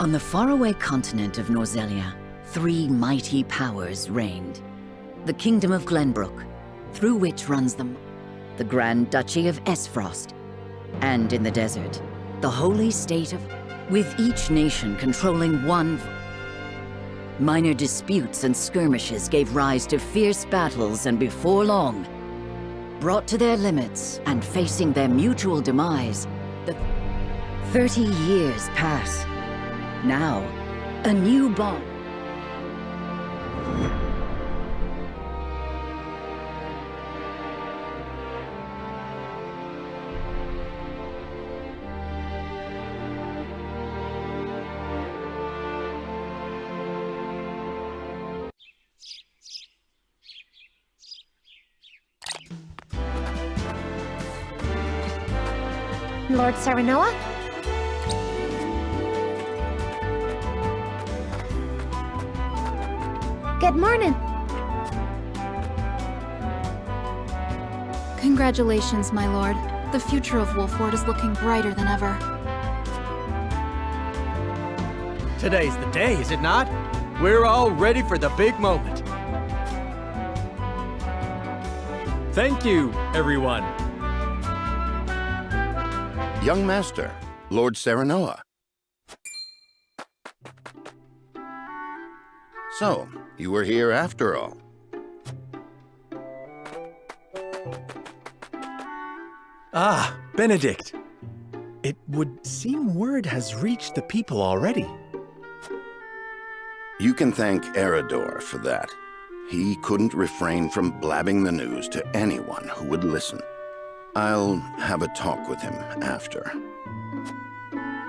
On the faraway continent of Norzelia, three mighty powers reigned. The Kingdom of Glenbrook, through which runs the Grand Duchy of Esfrost, and in the desert, the holy state of... with each nation controlling one... Minor disputes and skirmishes gave rise to fierce battles, and before long, brought to their limits and facing their mutual demise, the 30 years pass. Now, a new bond. Lord Serenoa? Good morning. Congratulations, my lord. The future of Wolford is looking brighter than ever. Today's the day, is it not? We're all ready for the big moment. Thank you, everyone. Young Master, Lord Serenoa. So, you were here after all. Ah, Benedict. It would seem word has reached the people already. You can thank Eridor for that. He couldn't refrain from blabbing the news to anyone who would listen. I'll have a talk with him after.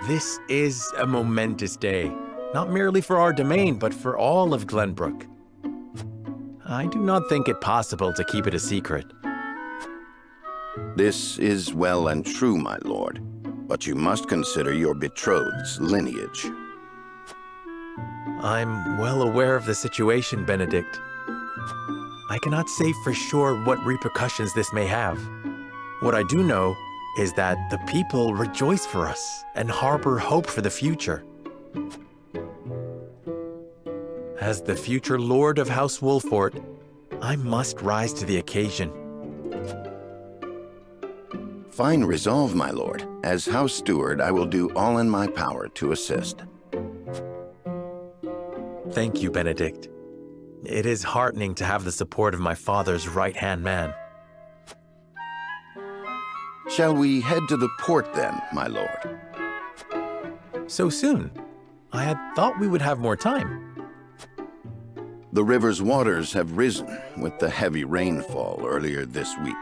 This is a momentous day, not merely for our domain, but for all of Glenbrook. I do not think it possible to keep it a secret. This is well and true, my lord, but you must consider your betrothed's lineage. I'm well aware of the situation, Benedict. I cannot say for sure what repercussions this may have. What I do know is that the people rejoice for us and harbor hope for the future. As the future Lord of House Wolford, I must rise to the occasion. Fine resolve, my lord. As House Steward, I will do all in my power to assist. Thank you, Benedict. It is heartening to have the support of my father's right-hand man. Shall we head to the port then, my lord? So soon? I had thought we would have more time. The river's waters have risen with the heavy rainfall earlier this week.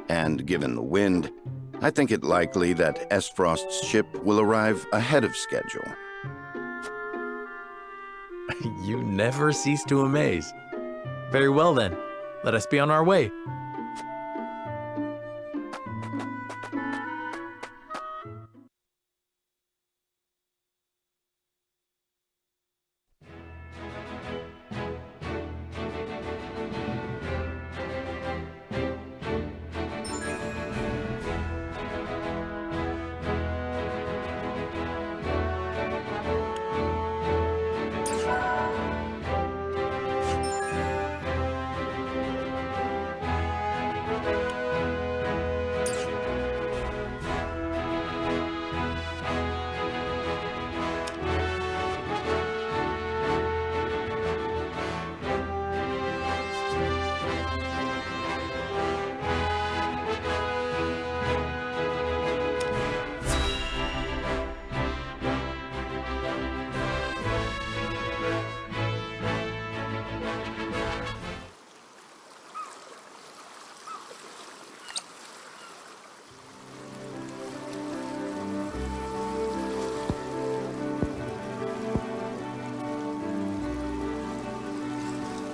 And given the wind, I think it likely that Esfrost's ship will arrive ahead of schedule. You never cease to amaze. Very well then, let us be on our way.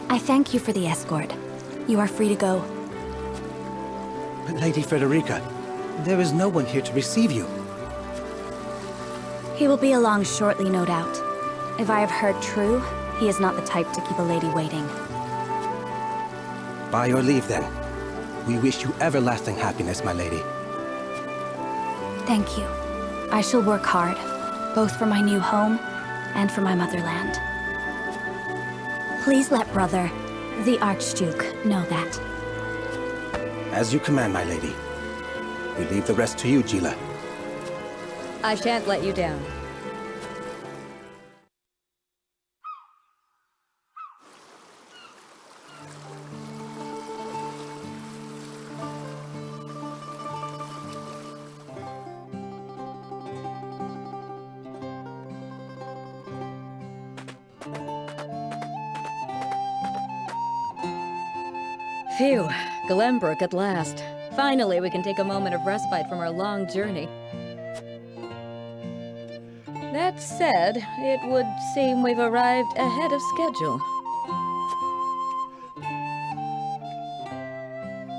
I thank you for the escort. You are free to go. But Lady Frederica, there is no one here to receive you. He will be along shortly, no doubt. If I have heard true, he is not the type to keep a lady waiting. By your leave, then. We wish you everlasting happiness, my lady. Thank you. I shall work hard. both for my new home and for my motherland. Please let brother, the Archduke, know that. As you command, my lady. We leave the rest to you, Gila. I shan't let you down. Phew, Glenbrook at last. Finally, we can take a moment of respite from our long journey. That said, it would seem we've arrived ahead of schedule.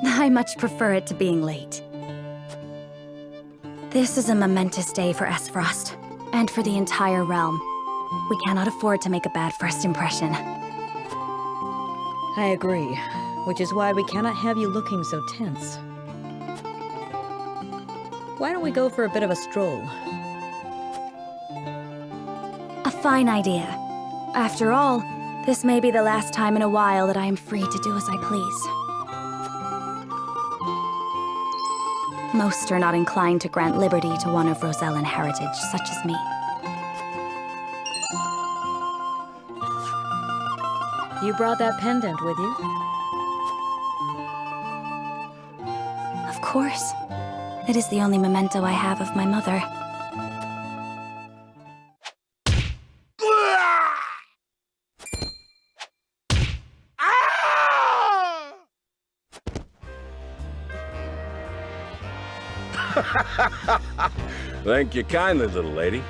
I much prefer it to being late. This is a momentous day for Esfrost, and for the entire realm. We cannot afford to make a bad first impression. I agree, which is why we cannot have you looking so tense. Why don't we go for a bit of a stroll? A fine idea. After all, this may be the last time in a while that I am free to do as I please. Most are not inclined to grant liberty to one of Rosellan heritage, such as me. You brought that pendant with you? Of course. It is the only memento I have of my mother. Thank you kindly, little lady.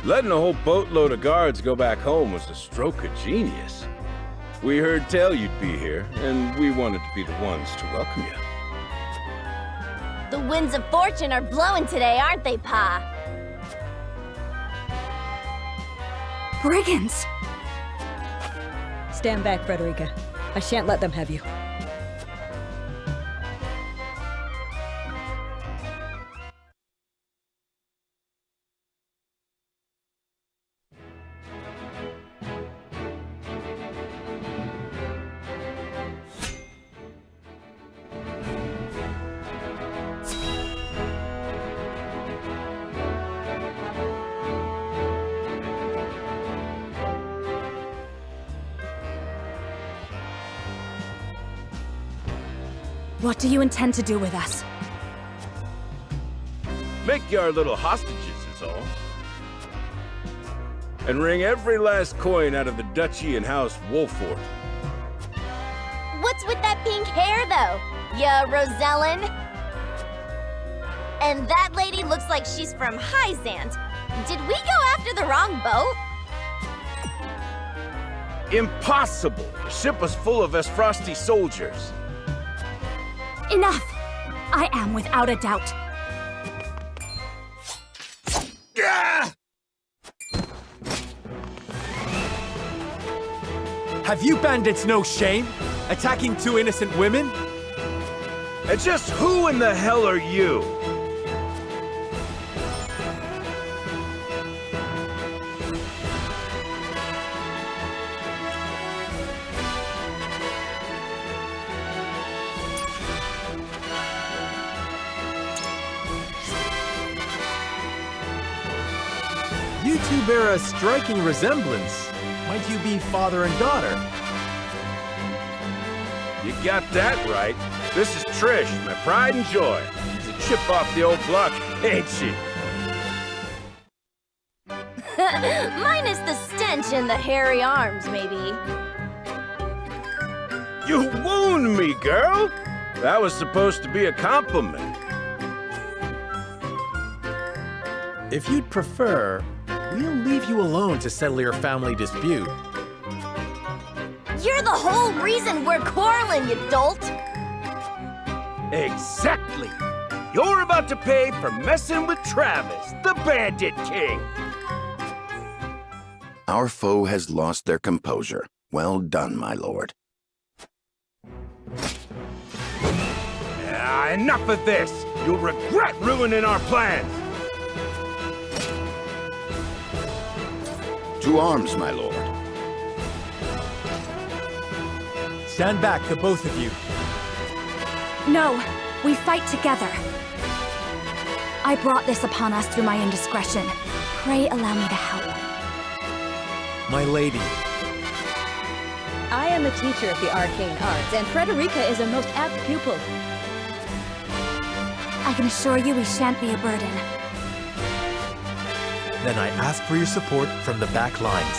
Letting a whole boatload of guards go back home was a stroke of genius. We heard tell you'd be here, and we wanted to be the ones to welcome you. The winds of fortune are blowing today, aren't they, Pa? Brigands! Stand back, Frederica. I shan't let them have you. What do you intend to do with us? Make you our little hostages, is all. And wring every last coin out of the duchy and House Wolford. What's with that pink hair, though? Ya Rosellan? And that lady looks like she's from Hyzant. Did we go after the wrong boat? Impossible! The ship was full of Esfrosti soldiers. Enough! I am without a doubt. Have you bandits no shame? Attacking two innocent women? And just who in the hell are you? You two bear a striking resemblance. Might you be father and daughter? You got that right. This is Trish, my pride and joy. She's a chip off the old block, ain't she? Minus the stench and the hairy arms, maybe. You wound me, girl! That was supposed to be a compliment. If you'd prefer, we'll leave you alone to settle your family dispute. You're the whole reason we're quarreling, you dolt! Exactly! You're about to pay for messing with Travis, the Bandit King! Our foe has lost their composure. Well done, my lord. Enough of this! You'll regret ruining our plans! To arms, my lord. Stand back, the both of you. No, we fight together. I brought this upon us through my indiscretion. Pray allow me to help. My lady. I am a teacher of the arcane arts, and Frederica is a most apt pupil. I can assure you we shan't be a burden. Then I ask for your support from the back lines.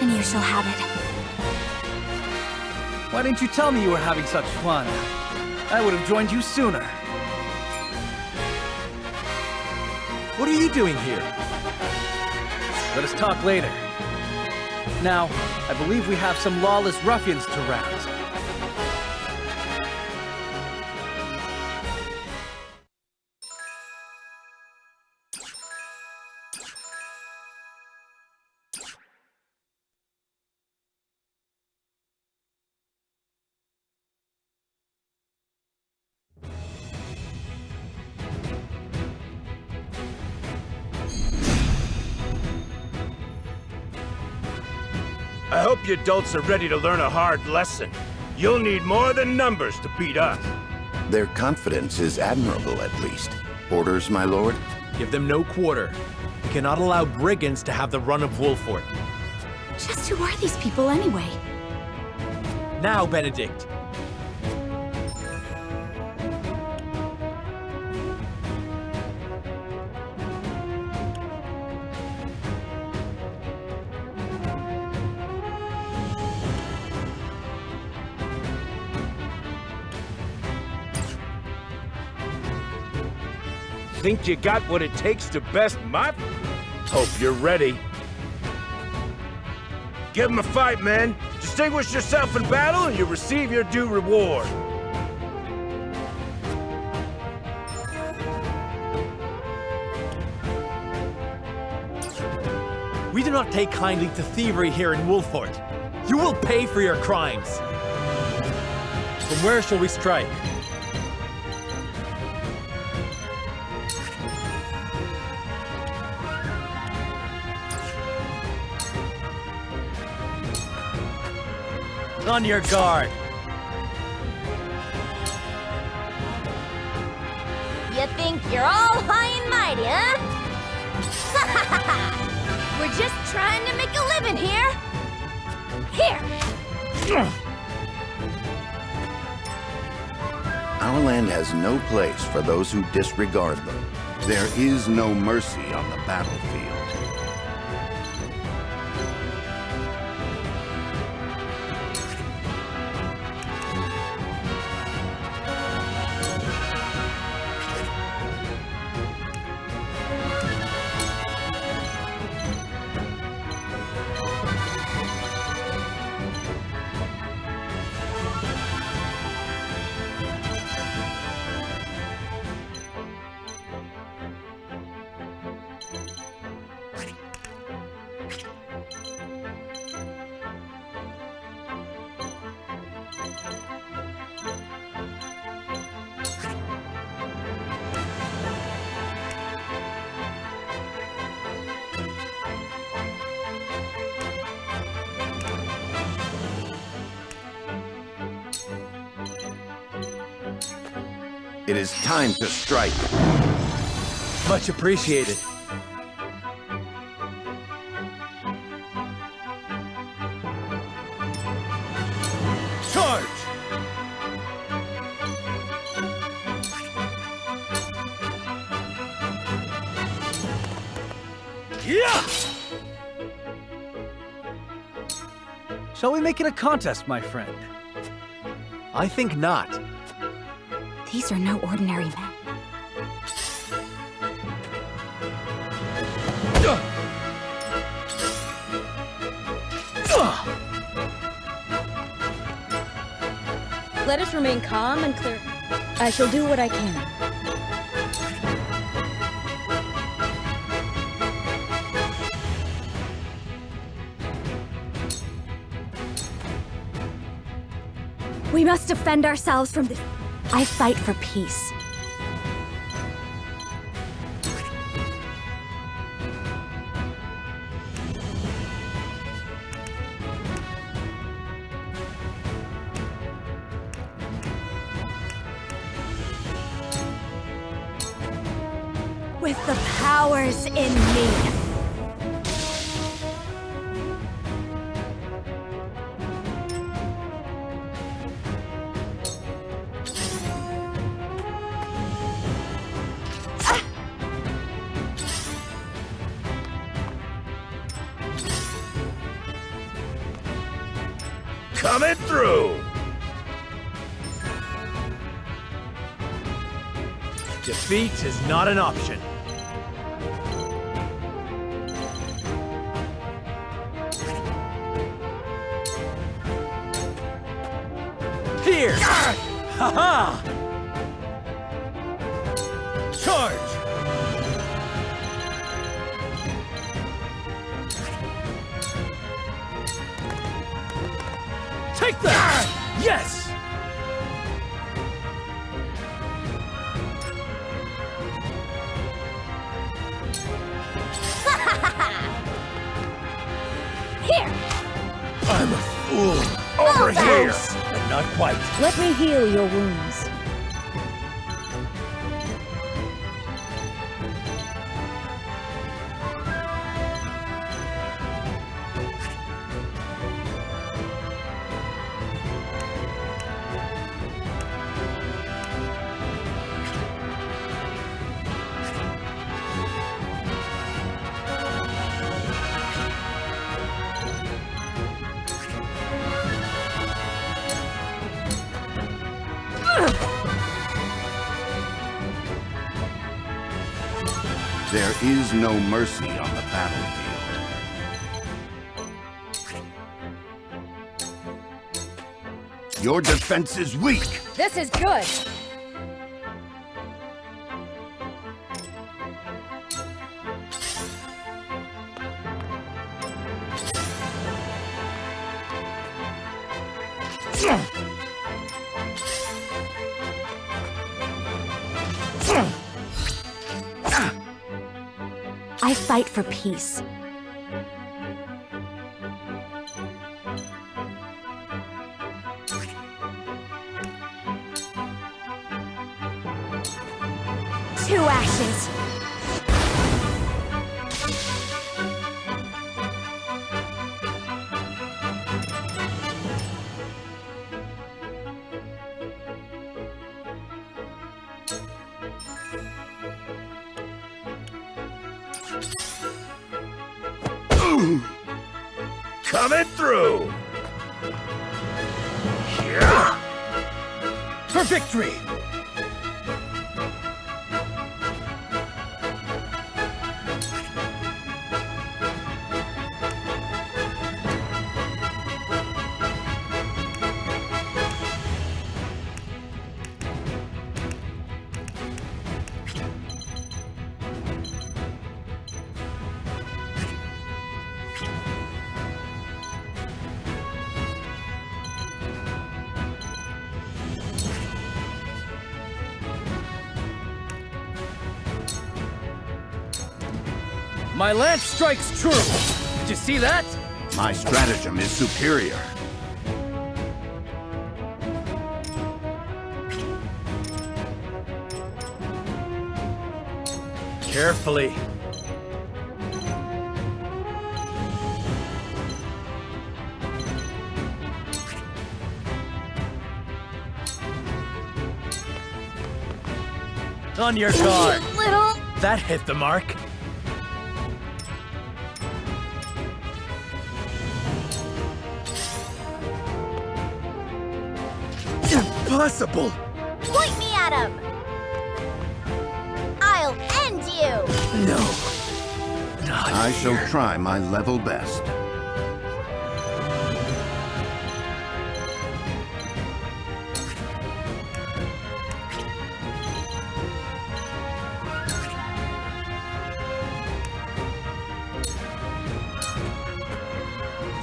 And you shall have it. Why didn't you tell me you were having such fun? I would have joined you sooner. What are you doing here? Let us talk later. Now, I believe we have some lawless ruffians to rouse. I hope you adults are ready to learn a hard lesson. You'll need more than numbers to beat us. Their confidence is admirable, at least. Orders, my lord? Give them no quarter. We cannot allow brigands to have the run of Wolfort. Just who are these people anyway? Now, Benedict. Think you got what it takes to best my... Hope you're ready. Give 'em a fight, men. Distinguish yourself in battle and you'll receive your due reward. We do not take kindly to thievery here in Wolfort. You will pay for your crimes. From where shall we strike? On your guard. You think you're all high and mighty, huh? We're just trying to make a living here. Here. Our land has no place for those who disregard them. There is no mercy on the battlefield. It is time to strike. Much appreciated. Charge! Yeah! Shall we make it a contest, my friend? I think not. These are no ordinary men. Let us remain calm and clear. I shall do what I can. We must defend ourselves from this. I fight for peace. with the powers in me. Coming through! Defeat is not an option. Here! Ha-ha! Charge! Take that! Yes! Here! I'm a fool! Over here! But not quite. Let me heal your wounds. There is no mercy on the battlefield. Your defense is weak. This is good. I fight for peace. Two ashes. Coming through! For victory! My lance strikes true! Did you see that? My stratagem is superior. Carefully. On your guard! Little... That hit the mark. Impossible! Point me at him! I'll end you! No. Not I shall here. try my level best.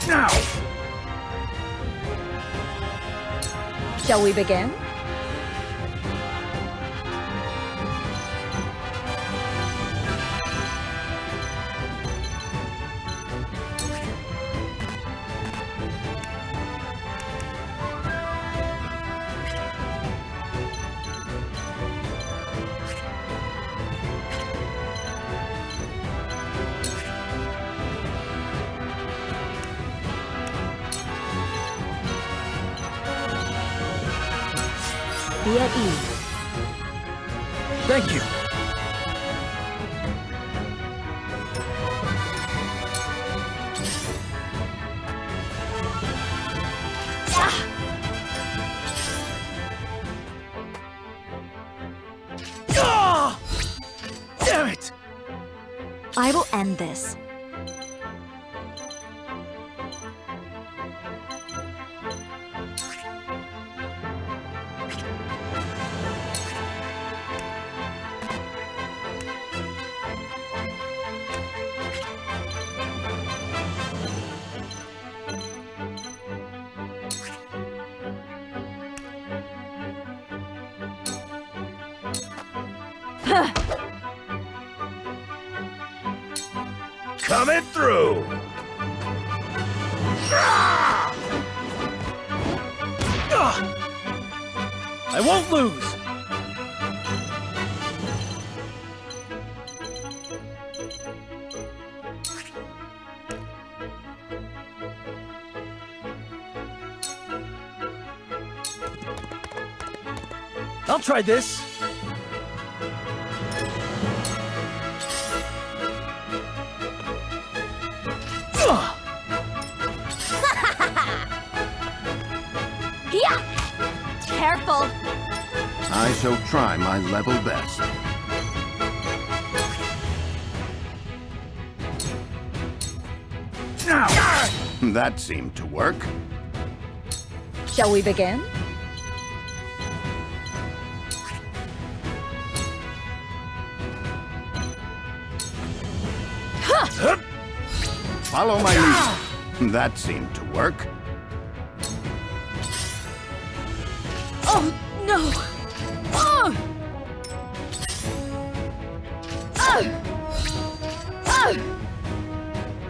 Now! Shall we begin? be at ease. Thank you. Ah! Damn it! I will end this. Coming through! I won't lose! I'll try this. Yeah! Careful! I shall try my level best. That seemed to work. Shall we begin? Follow my lead. That seemed to work. Oh, no! Oh!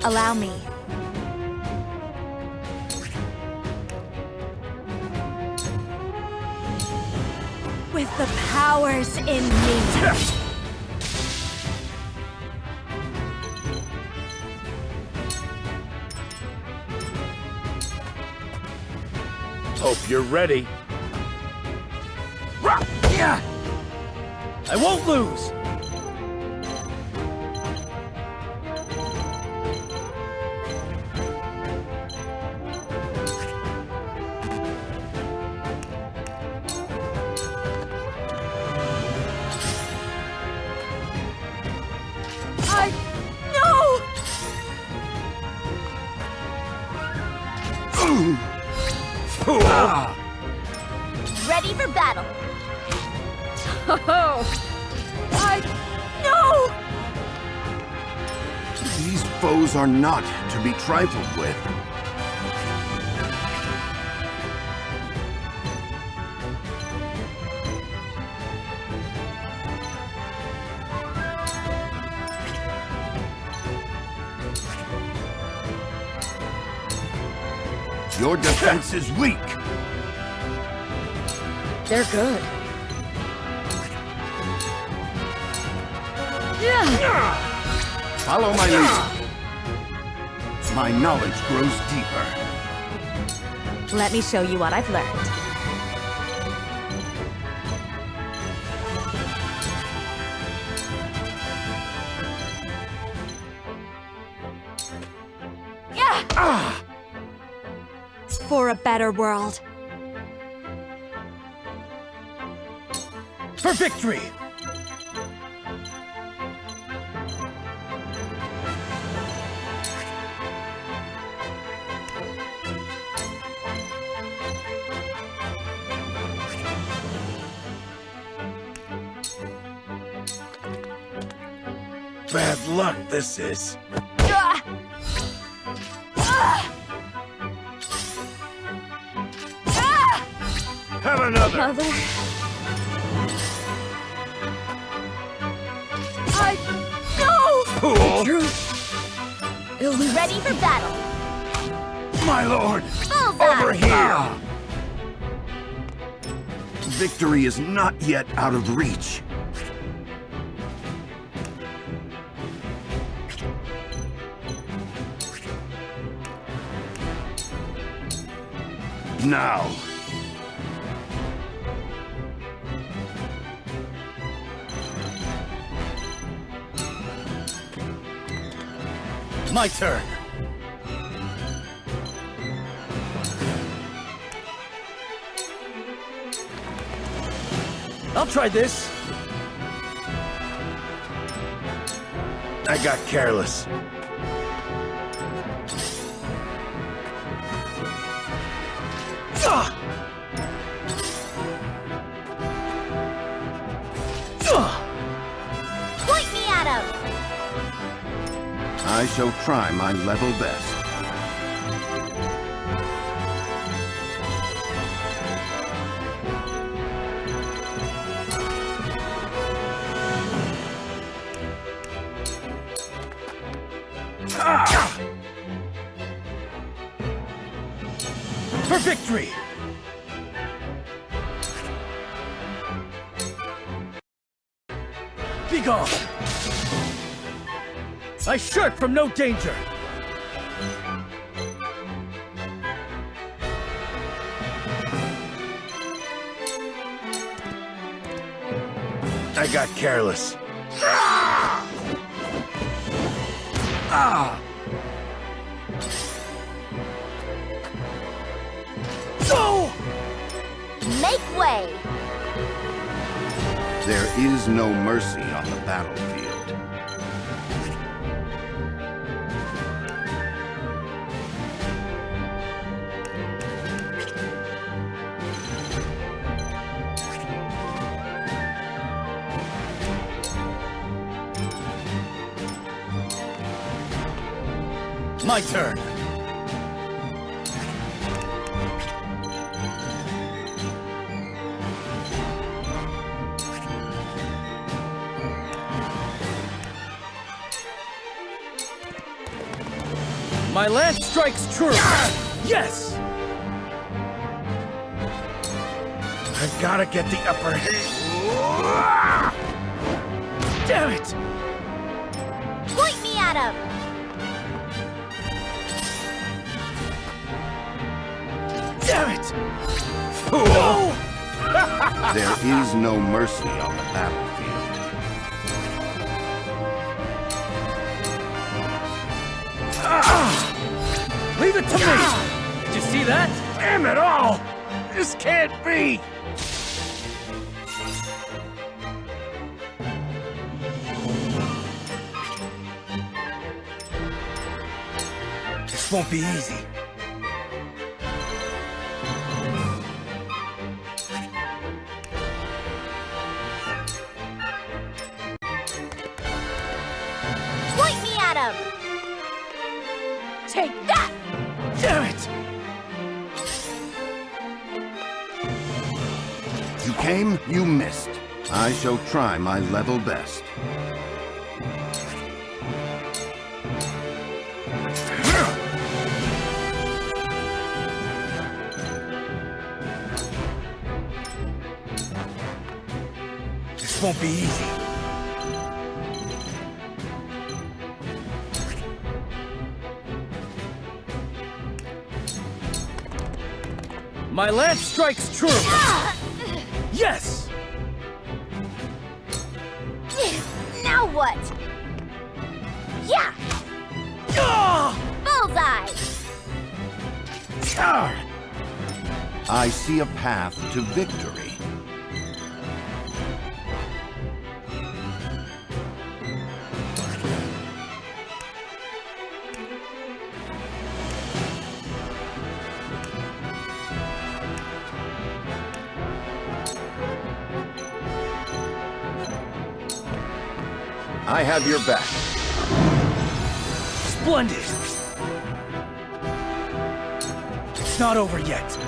Allow me. With the powers in me. Hope you're ready. I won't lose! Ready for battle! No! These foes are not to be trifled with. Your defense is weak. They're good. Follow my lead. My knowledge grows deeper. Let me show you what I've learned. For a better world. For victory! Bad luck, this is. Have another! Mother. Fool! Ready for battle! My lord! Bullseye! Over here! Victory is not yet out of reach. Now. My turn. I'll try this. I got careless. Point me at him! I shall try my level best. For victory! Be gone! I shirk from no danger! I got careless. Go! Make way! There is no mercy on the battlefield. My turn. My lance strikes true. Yes! I've gotta get the upper hand. Damn it! Point me at him! Damn it! Fool! There is no mercy on the battlefield. Leave it to me! Did you see that? Damn it all! This can't be! This won't be easy. Point me at him! Take that! Damn it! You came, you missed. I shall try my level best. This won't be easy. My lance strikes true! Yes! Now what? Yeah! Bullseye! I see a path to victory. I have your back. Splendid! It's not over yet.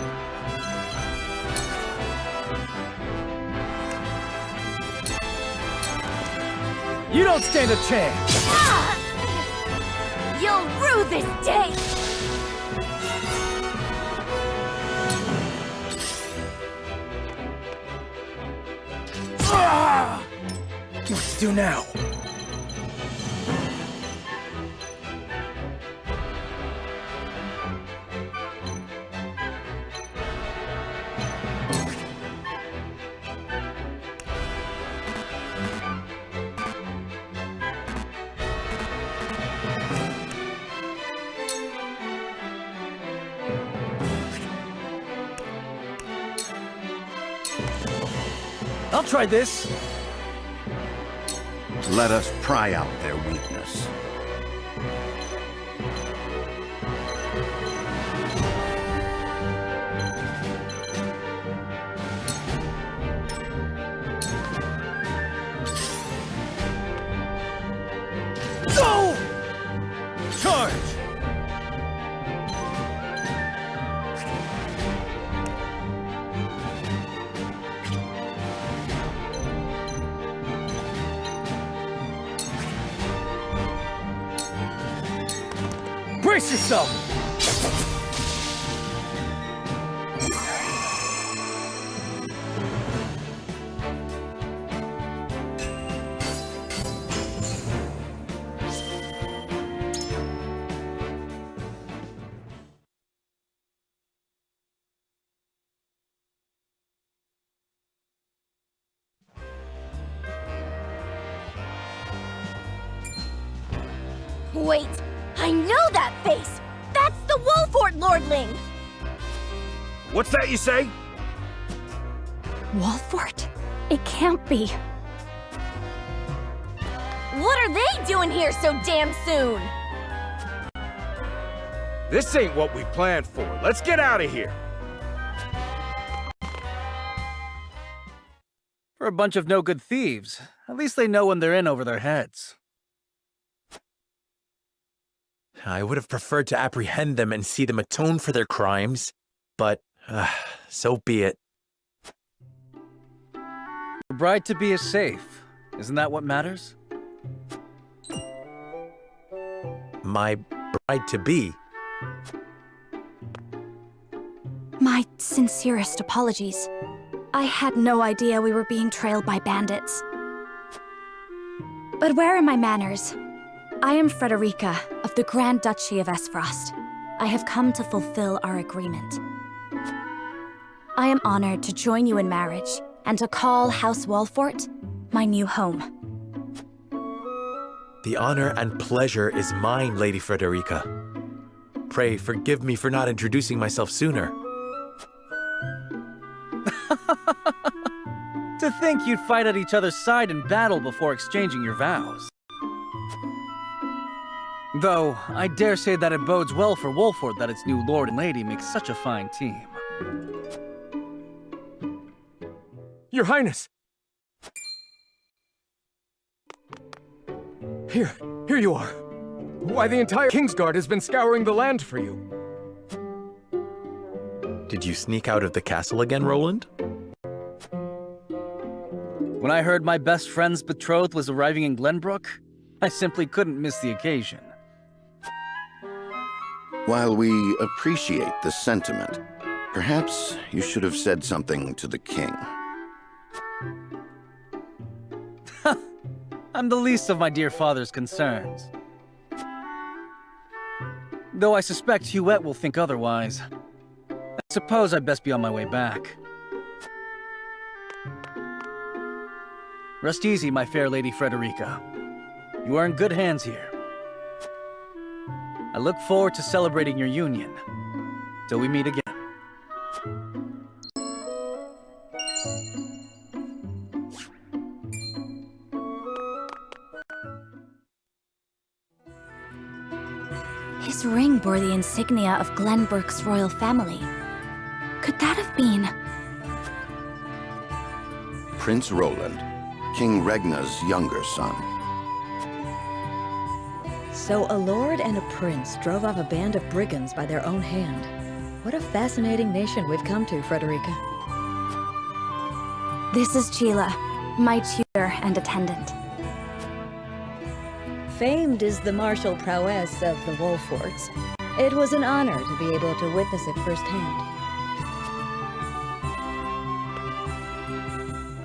You don't stand a chance! You'll rue this day! What to do now? I'll try this. Let us pry out their weakness. Go! Charge! Brace yourself! Wait, I know that face! That's the Wolfort Lordling! What's that you say? Wolfort? It can't be. What are they doing here so damn soon? This ain't what we planned for. Let's get out of here. For a bunch of no-good thieves, at least they know when they're in over their heads. I would have preferred to apprehend them and see them atone for their crimes, but so be it. Your bride-to-be is safe. Isn't that what matters? My bride-to-be? My sincerest apologies. I had no idea we were being trailed by bandits. But where are my manners? I am Frederica of the Grand Duchy of Esfrost. I have come to fulfill our agreement. I am honored to join you in marriage and to call House Wolfort my new home. The honor and pleasure is mine, Lady Frederica. Pray forgive me for not introducing myself sooner. To think you'd fight at each other's side in battle before exchanging your vows. Though, I dare say that it bodes well for Wolfort that its new lord and lady makes such a fine team. Your Highness! Here you are. Why, the entire Kingsguard has been scouring the land for you. Did you sneak out of the castle again, Roland? When I heard my best friend's betrothed was arriving in Glenbrook, I simply couldn't miss the occasion. While we appreciate the sentiment, perhaps you should have said something to the king. I'm the least of my dear father's concerns. Though I suspect Huette will think otherwise. I suppose I'd best be on my way back. Rest easy, my fair Lady Frederica. You are in good hands here. I look forward to celebrating your union. Till we meet again. His ring bore the insignia of Glenbrook's royal family. Could that have been... Prince Roland, King Regna's younger son. So a lord and a prince drove off a band of brigands by their own hand. What a fascinating nation we've come to, Frederica. This is Sheila, my tutor and attendant. Famed is the martial prowess of the Wolforts. It was an honor to be able to witness it firsthand.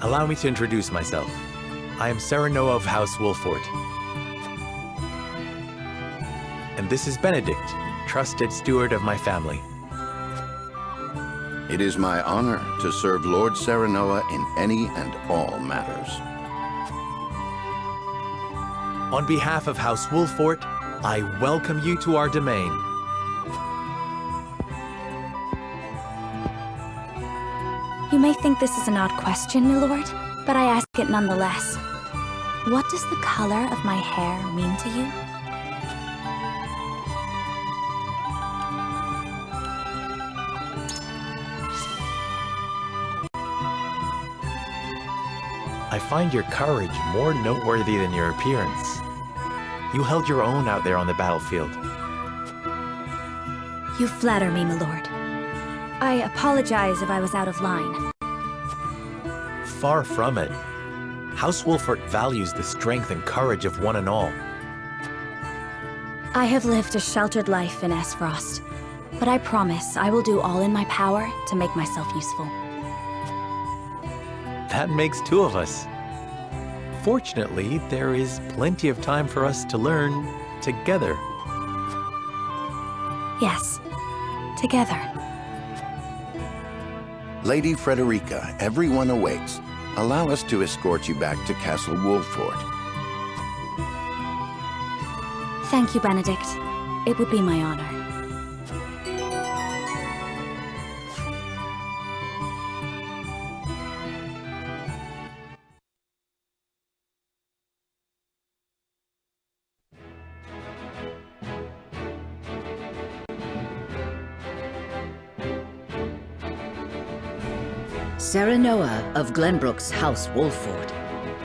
Allow me to introduce myself. I am Serenoa of House Wolfort. And this is Benedict, trusted steward of my family. It is my honor to serve Lord Serenoa in any and all matters. On behalf of House Wolfort, I welcome you to our domain. You may think this is an odd question, my lord, but I ask it nonetheless. What does the color of my hair mean to you? I find your courage more noteworthy than your appearance. You held your own out there on the battlefield. You flatter me, my lord. I apologize if I was out of line. Far from it. House Wolfort values the strength and courage of one and all. I have lived a sheltered life in Esfrost, but I promise I will do all in my power to make myself useful. That makes two of us. Fortunately, there is plenty of time for us to learn together. Yes, together. Lady Frederica, everyone awaits. Allow us to escort you back to Castle Wolfort. Thank you, Benedict. It would be my honor. Serenoa of Glenbrook's House Wolfort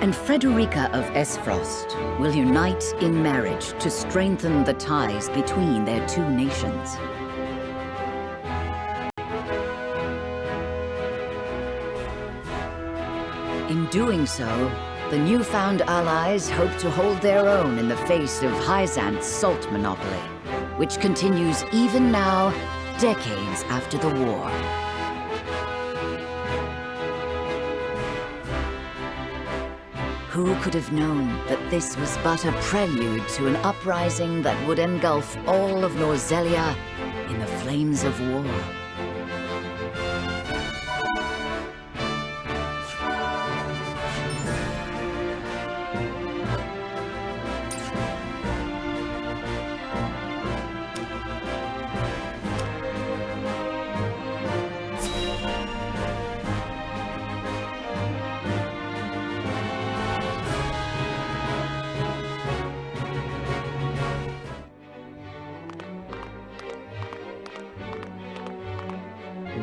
and Frederica of Esfrost will unite in marriage to strengthen the ties between their two nations. In doing so, the newfound allies hope to hold their own in the face of Hyzant's salt monopoly, which continues even now, decades after the war. Who could have known that this was but a prelude to an uprising that would engulf all of Norzelia in the flames of war?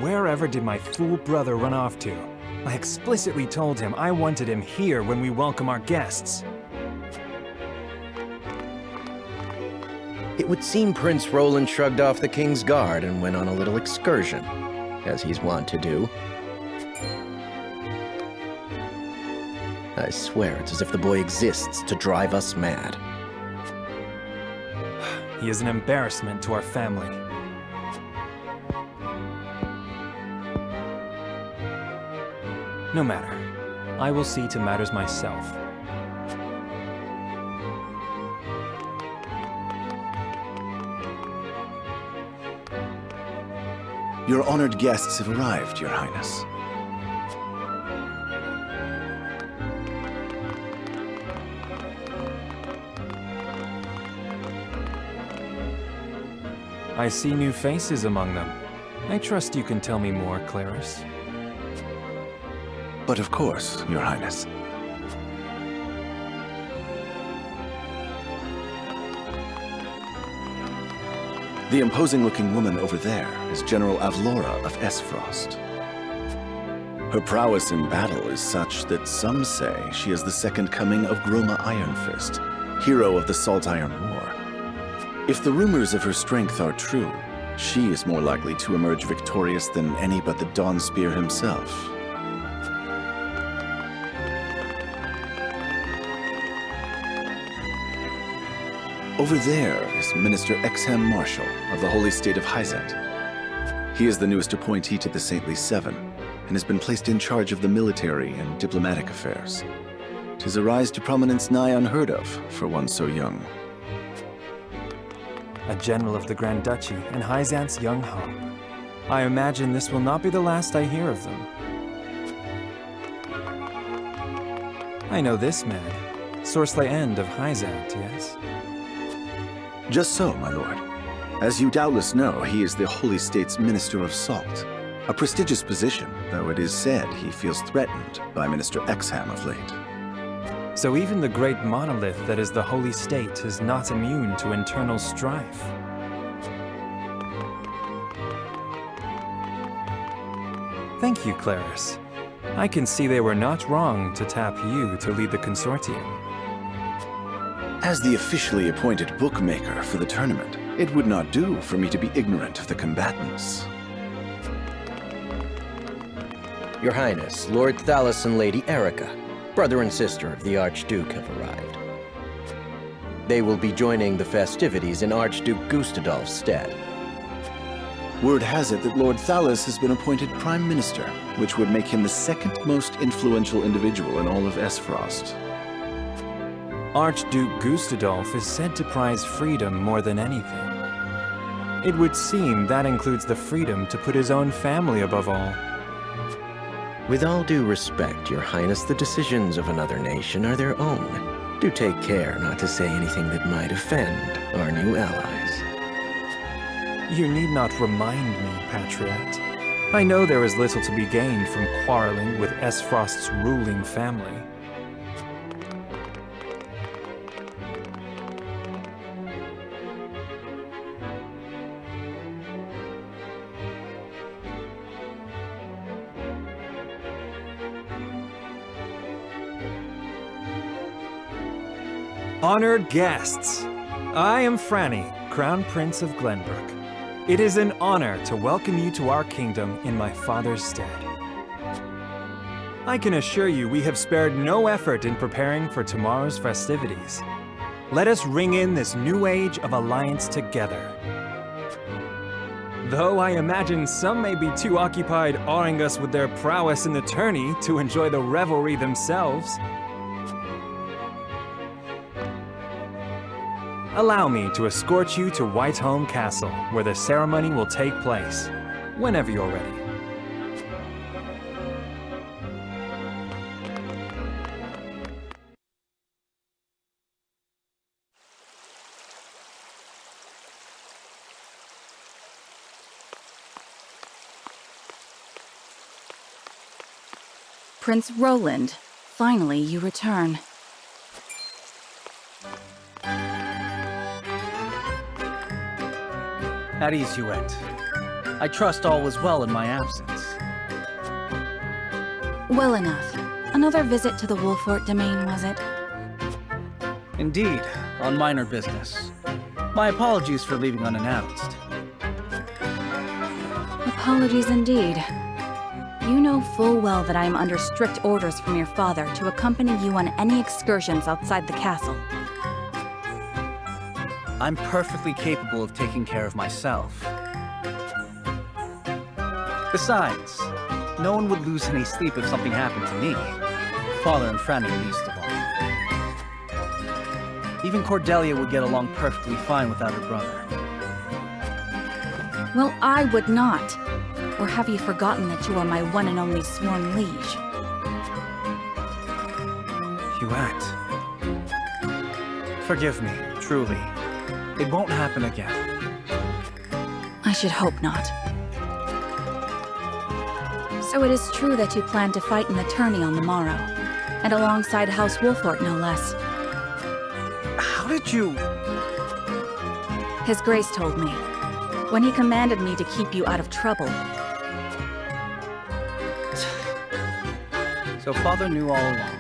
Wherever did my fool brother run off to? I explicitly told him I wanted him here when we welcome our guests. It would seem Prince Roland shrugged off the King's Guard and went on a little excursion, as he's wont to do. I swear it's as if the boy exists to drive us mad. He is an embarrassment to our family. No matter. I will see to matters myself. Your honored guests have arrived, Your Highness. I see new faces among them. I trust you can tell me more, Claris. But of course, Your Highness. The imposing-looking woman over there is General Avlora of Esfrost. Her prowess in battle is such that some say she is the second coming of Groma Ironfist, hero of the Salt Iron War. If the rumors of her strength are true, she is more likely to emerge victorious than any but the Dawnspear himself. Over there is Minister Exham Marshall of the Holy State of Hyzant. He is the newest appointee to the Saintly Seven, and has been placed in charge of the military and diplomatic affairs. 'Tis a rise to prominence nigh unheard of for one so young. A general of the Grand Duchy and Hyzant's young hope. I imagine this will not be the last I hear of them. I know this man, Sorsley End of Hyzant, yes? Just so, my lord. As you doubtless know, he is the Holy State's Minister of Salt. A prestigious position, though it is said he feels threatened by Minister Exham of late. So even the great monolith that is the Holy State is not immune to internal strife. Thank you, Claris. I can see they were not wrong to tap you to lead the consortium. As the officially appointed bookmaker for the tournament, it would not do for me to be ignorant of the combatants. Your Highness, Lord Thalos and Lady Erica, brother and sister of the Archduke, have arrived. They will be joining the festivities in Archduke Gustadolf's stead. Word has it that Lord Thalos has been appointed Prime Minister, which would make him the second most influential individual in all of Esfrost. Archduke Gustadolf is said to prize freedom more than anything. It would seem that includes the freedom to put his own family above all. With all due respect, Your Highness, the decisions of another nation are their own. Do take care not to say anything that might offend our new allies. You need not remind me, Patriot. I know there is little to be gained from quarreling with Esfrost's ruling family. Honored guests, I am Franny, Crown Prince of Glenbrook. It is an honor to welcome you to our kingdom in my father's stead. I can assure you we have spared no effort in preparing for tomorrow's festivities. Let us ring in this new age of alliance together. Though I imagine some may be too occupied awing us with their prowess in the tourney to enjoy the revelry themselves. Allow me to escort you to Whiteholm Castle, where the ceremony will take place, whenever you're ready. Prince Roland, finally you return. At ease you went. I trust all was well in my absence. Well enough. Another visit to the Wolfort domain, was it? Indeed, on minor business. My apologies for leaving unannounced. Apologies indeed. You know full well that I am under strict orders from your father to accompany you on any excursions outside the castle. I'm perfectly capable of taking care of myself. Besides, no one would lose any sleep if something happened to me. Father and Franny least of all. Even Cordelia would get along perfectly fine without her brother. Well, I would not. Or have you forgotten that you are my one and only sworn liege? Huette. Forgive me, truly. It won't happen again. I should hope not. So it is true that you plan to fight in the tourney on the morrow, and alongside House Wolfort, no less. How did you... His Grace told me, when he commanded me to keep you out of trouble. So Father knew all along.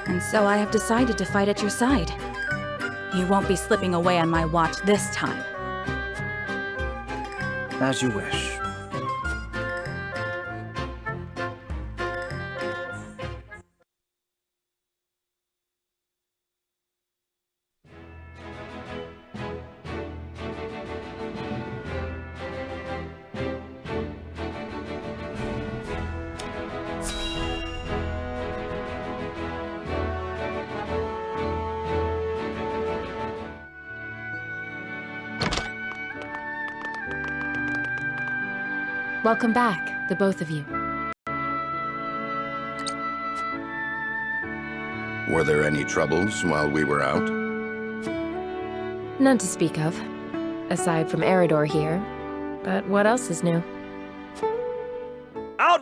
And so I have decided to fight at your side. You won't be slipping away on my watch this time. As you wish. Welcome back, the both of you. Were there any troubles while we were out? None to speak of, aside from Eridor here. But what else is new?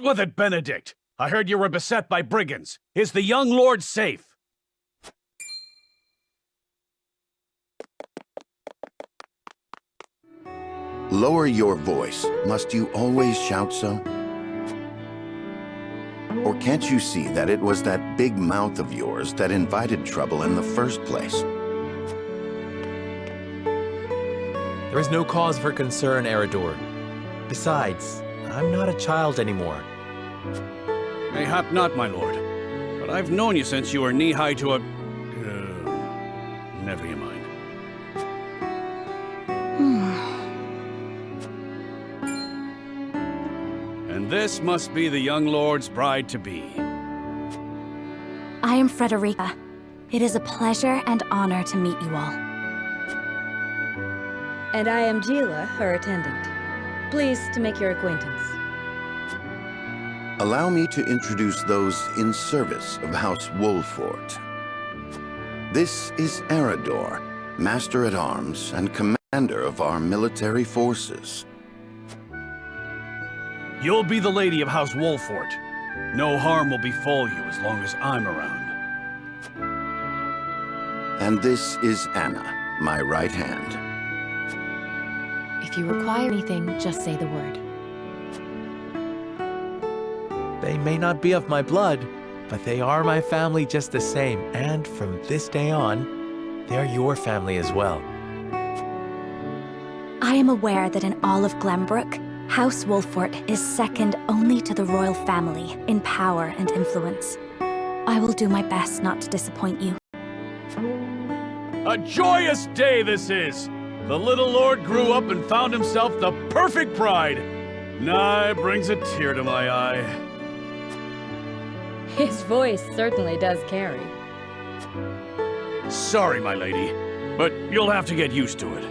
Out with it, Benedict! I heard you were beset by brigands. Is the young lord safe? Lower your voice. Must you always shout so? Or can't you see that it was that big mouth of yours that invited trouble in the first place? There is no cause for concern, Eredor. Besides, I'm not a child anymore. Mayhap not, my lord. But I've known you since you were knee-high to a... never you mind. And this must be the young lord's bride-to-be. I am Frederica. It is a pleasure and honor to meet you all. And I am Gila, her attendant. Pleased to make your acquaintance. Allow me to introduce those in service of House Wolfort. This is Eredor, Master-at-Arms and Commander of our military forces. You'll be the lady of House Wolfort. No harm will befall you as long as I'm around. And this is Anna, my right hand. If you require anything, just say the word. They may not be of my blood, but they are my family just the same, and from this day on, they're your family as well. I am aware that in all of Glenbrook, House Wolfort is second only to the royal family in power and influence. I will do my best not to disappoint you. A joyous day this is! The little lord grew up and found himself the perfect bride. Nigh brings a tear to my eye. His voice certainly does carry. Sorry, my lady, but you'll have to get used to it.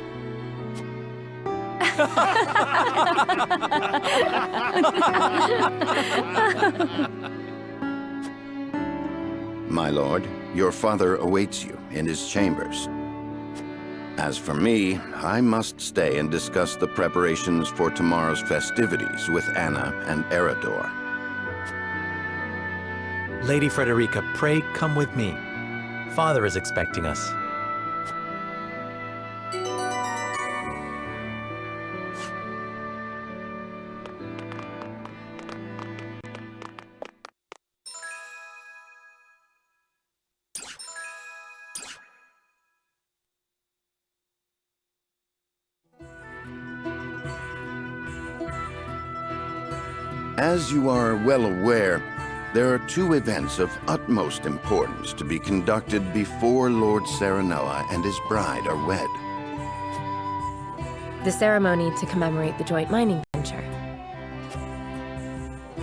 My lord, your father awaits you in his chambers. As for me, I must stay and discuss the preparations for tomorrow's festivities with Anna and Eredor. Lady Frederica, pray come with me. Father is expecting us. As you are well aware, there are two events of utmost importance to be conducted before Lord Serenella and his bride are wed. The ceremony to commemorate the joint mining venture.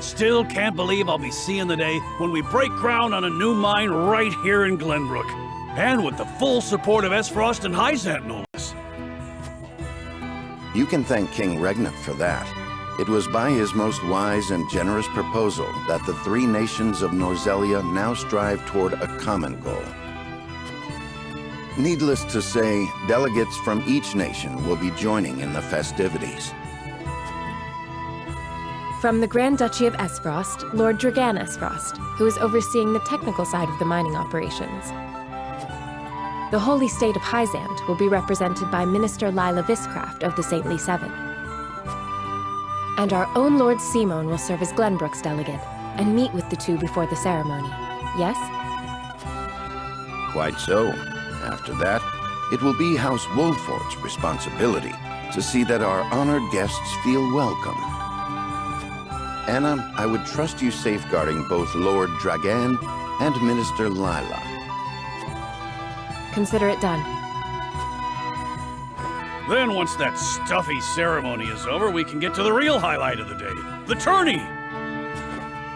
Still can't believe I'll be seeing the day when we break ground on a new mine right here in Glenbrook. And with the full support of Esfrost and Hyzant, no less. You can thank King Regnant for that. It was by his most wise and generous proposal that the three nations of Norzelia now strive toward a common goal. Needless to say, delegates from each nation will be joining in the festivities. From the Grand Duchy of Esfrost, Lord Dragan Esfrost, who is overseeing the technical side of the mining operations. The Holy State of Hyzant will be represented by Minister Lila Viscraft of the Saintly Seven. And our own Lord Simon will serve as Glenbrook's delegate and meet with the two before the ceremony. Yes? Quite so. After that, it will be House Wolfort's responsibility to see that our honored guests feel welcome. Anna, I would trust you safeguarding both Lord Dragan and Minister Lila. Consider it done. Then once that stuffy ceremony is over, we can get to the real highlight of the day, the tourney!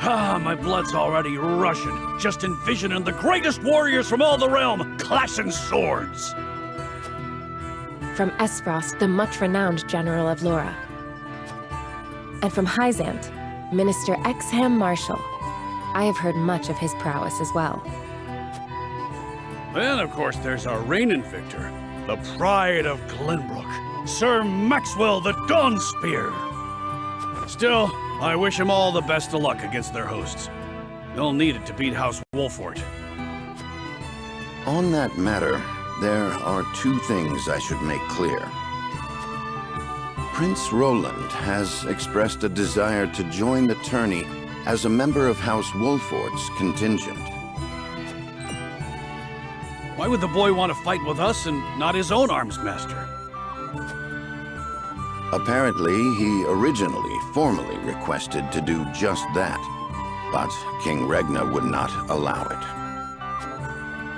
Ah, my blood's already rushing, just envisioning the greatest warriors from all the realm clashing swords! From Esfrost, the much-renowned General of Laura. And from Hyzant, Minister Exham Marshall. I have heard much of his prowess as well. Then, of course, there's our reigning victor, the pride of Glenbrook, Sir Maxwell the Dawnspear. Still, I wish them all the best of luck against their hosts. They'll need it to beat House Wolfort. On that matter, there are two things I should make clear. Prince Roland has expressed a desire to join the tourney as a member of House Wolfort's contingent. Why would the boy want to fight with us and not his own arms master? Apparently, he originally formally requested to do just that, but King Regna would not allow it.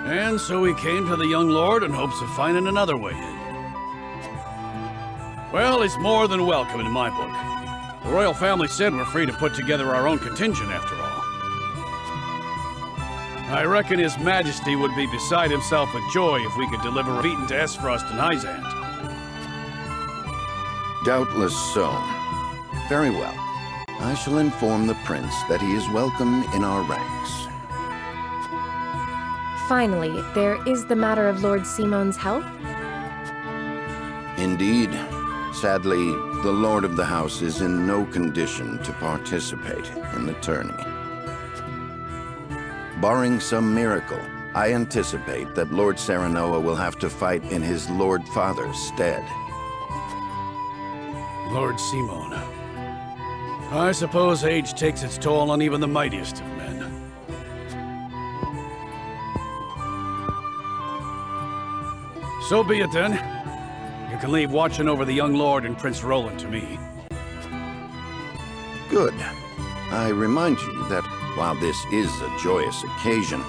And so he came to the young lord in hopes of finding another way in. Well, he's more than welcome in my book. The royal family said we're free to put together our own contingent after all. I reckon His Majesty would be beside himself with joy if we could deliver a beating to Esfrost and Hyzant. Doubtless so. Very well. I shall inform the prince that he is welcome in our ranks. Finally, there is the matter of Lord Simon's health. Indeed. Sadly, the Lord of the House is in no condition to participate in the tourney. Barring some miracle, I anticipate that Lord Serenoa will have to fight in his Lord Father's stead. Lord Simon. I suppose age takes its toll on even the mightiest of men. So be it then. You can leave watching over the young lord and Prince Roland to me. Good. I remind you that while this is a joyous occasion,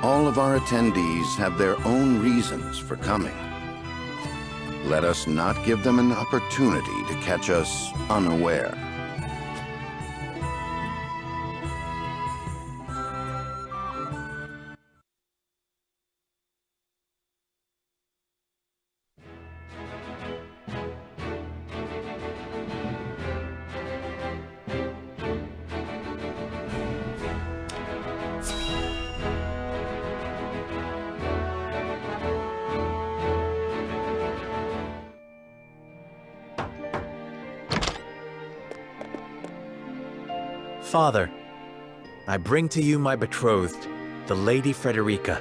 all of our attendees have their own reasons for coming. Let us not give them an opportunity to catch us unaware. Father, I bring to you my betrothed, the Lady Frederica.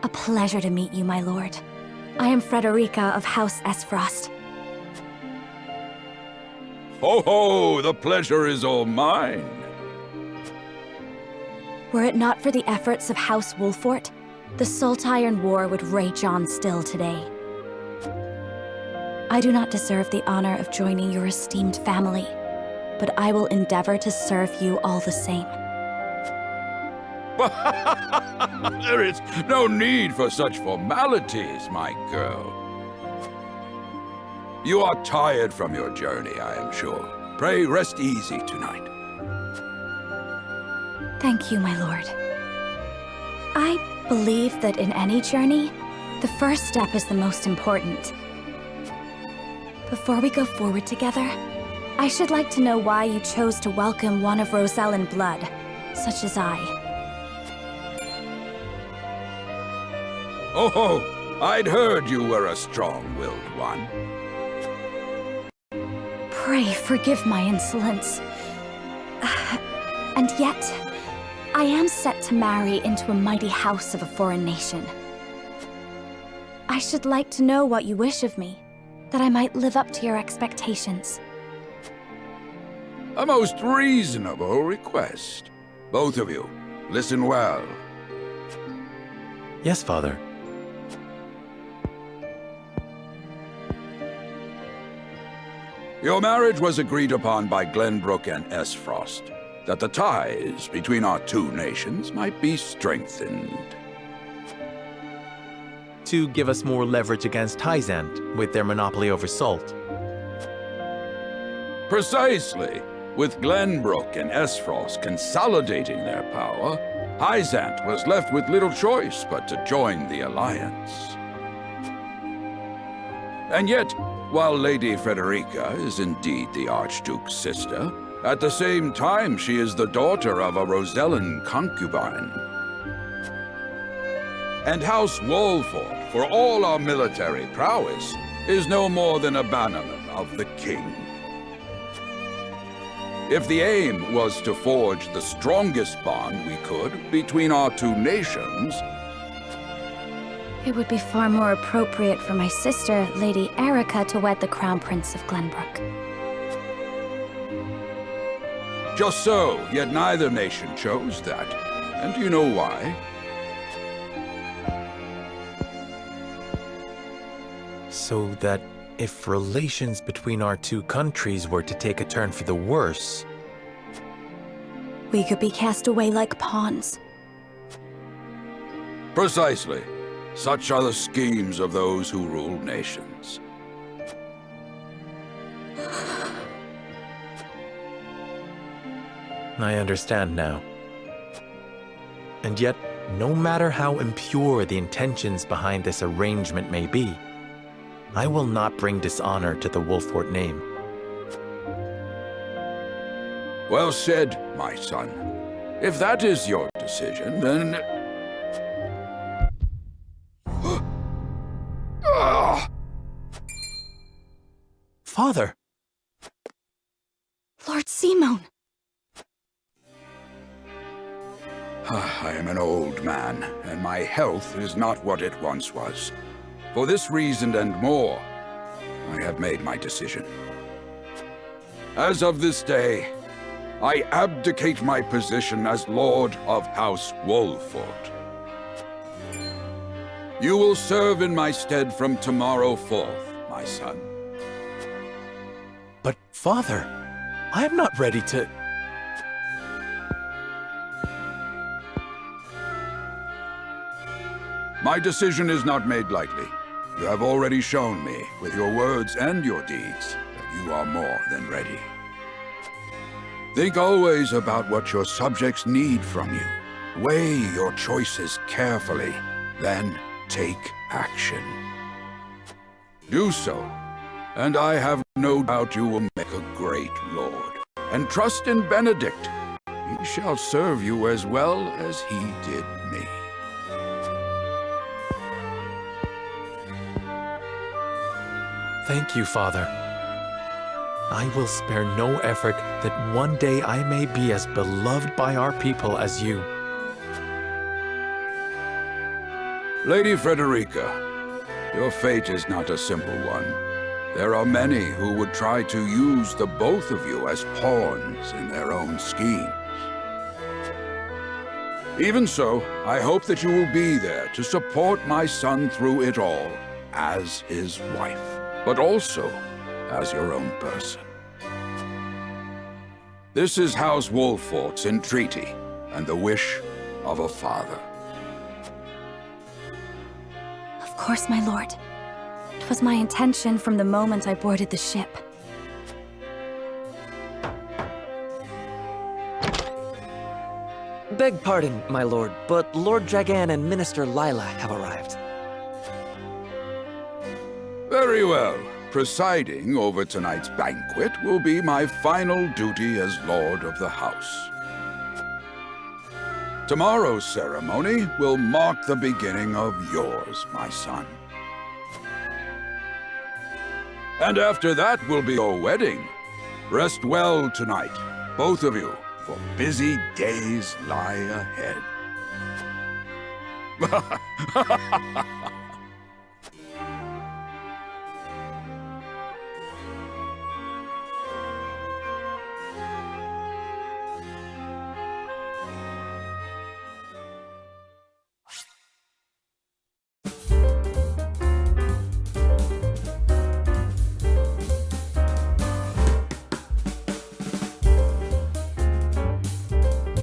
A pleasure to meet you, my lord. I am Frederica of House Esfrost. Ho ho! The pleasure is all mine. Were it not for the efforts of House Wolfort, the Saltiron War would rage on still today. I do not deserve the honor of joining your esteemed family, but I will endeavor to serve you all the same. There is no need for such formalities, my girl. You are tired from your journey, I am sure. Pray rest easy tonight. Thank you, my lord. I believe that in any journey, the first step is the most important. Before we go forward together, I should like to know why you chose to welcome one of Rosellan blood, such as I. Oh ho! I'd heard you were a strong-willed one. Pray forgive my insolence. And yet, I am set to marry into a mighty house of a foreign nation. I should like to know what you wish of me, that I might live up to your expectations. A most reasonable request. Both of you, listen well. Yes, Father. Your marriage was agreed upon by Glenbrook and Esfrost, that the ties between our two nations might be strengthened. To give us more leverage against Hyzant with their monopoly over salt. Precisely. With Glenbrook and Esfrost consolidating their power, Hyzant was left with little choice but to join the alliance. And yet, while Lady Frederica is indeed the Archduke's sister, at the same time she is the daughter of a Rosellan concubine. And House Wolfort, for all our military prowess, is no more than a bannerman of the king. If the aim was to forge the strongest bond we could between our two nations, It would be far more appropriate for my sister, Lady Erica, to wed the Crown Prince of Glenbrook. just so, yet neither nation chose that. And do you know why? So that if relations between our two countries were to take a turn for the worse, We could be cast away like pawns. Precisely. Such are the schemes of those who rule nations. I understand now. And yet, no matter how impure the intentions behind this arrangement may be, I will not bring dishonor to the Wolfort name. Well said, my son. If that is your decision, then... Father! Lord Simone! I am an old man, and my health is not what it once was. For this reason and more, I have made my decision. As of this day, I abdicate my position as Lord of House Wolfort. You will serve in my stead from tomorrow forth, my son. But, Father, I am not ready to... My decision is not made lightly. You have already shown me, with your words and your deeds, that you are more than ready. Think always about what your subjects need from you. Weigh your choices carefully, then take action. Do so, and I have no doubt you will make a great lord. And trust in Benedict. He shall serve you as well as he did me. Thank you, Father. I will spare no effort that one day I may be as beloved by our people as you. Lady Frederica, your fate is not a simple one. There are many who would try to use the both of you as pawns in their own schemes. Even so, I hope that you will be there to support my son through it all, as his wife, but also as your own person. This is House Wolfort's entreaty, and the wish of a father. Of course, my lord. It was my intention from the moment I boarded the ship. Beg pardon, my lord, but Lord Dragan and Minister Lila have arrived. Very well. Presiding over tonight's banquet will be my final duty as Lord of the House. Tomorrow's ceremony will mark the beginning of yours, my son. And after that will be your wedding. Rest well tonight, both of you, for busy days lie ahead.